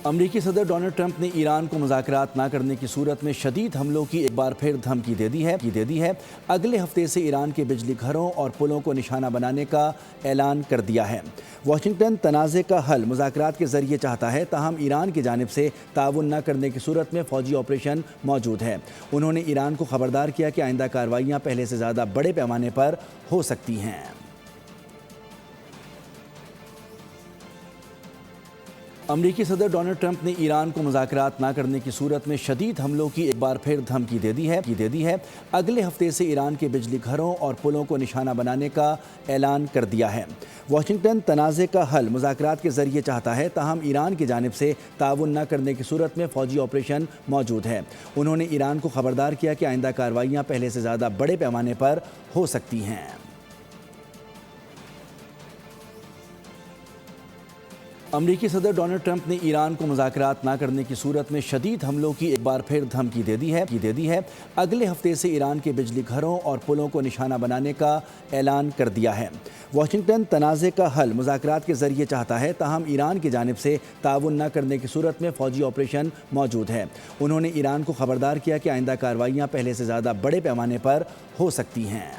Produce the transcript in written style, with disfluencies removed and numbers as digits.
امریکی صدر Donald Trump نے ایران کو مذاکرات نہ کرنے کی صورت میں شدید حملوں کی ایک بار پھر دھمکی دے دی ہے۔ اگلے ہفتے سے ایران کے بجلی گھروں اور پلوں کو نشانہ بنانے کا اعلان کر دیا ہے۔ واشنگٹن تنازع کا حل مذاکرات کے ذریعے چاہتا ہے، تاہم ایران کی جانب سے تعاون نہ کرنے کی صورت میں فوجی آپریشن موجود ہے۔ انہوں نے ایران کو خبردار کیا کہ آئندہ کارروائیاں پہلے سے زیادہ بڑے پیمانے پر ہو سکتی ہیں۔ امریکی صدر ڈونلڈ ٹرمپ نے ایران کو مذاکرات نہ کرنے کی صورت میں شدید حملوں کی ایک بار پھر دھمکی دے دی ہے۔ اگلے ہفتے سے ایران کے بجلی گھروں اور پلوں کو نشانہ بنانے کا اعلان کر دیا ہے۔ واشنگٹن تنازع کا حل مذاکرات کے ذریعے چاہتا ہے، تاہم ایران کی جانب سے تعاون نہ کرنے کی صورت میں فوجی آپریشن موجود ہے۔ انہوں نے ایران کو خبردار کیا کہ آئندہ کارروائیاں پہلے سے زیادہ بڑے پیمانے پر ہو سکتی ہیں۔ امریکی صدر ڈونلڈ ٹرمپ نے ایران کو مذاکرات نہ کرنے کی صورت میں شدید حملوں کی ایک بار پھر دھمکی دے دی ہے۔ اگلے ہفتے سے ایران کے بجلی گھروں اور پلوں کو نشانہ بنانے کا اعلان کر دیا ہے۔ واشنگٹن تنازع کا حل مذاکرات کے ذریعے چاہتا ہے، تاہم ایران کی جانب سے تعاون نہ کرنے کی صورت میں فوجی آپریشن موجود ہے۔ انہوں نے ایران کو خبردار کیا کہ آئندہ کارروائیاں پہلے سے زیادہ بڑے پیمانے پر ہو سکتی ہیں۔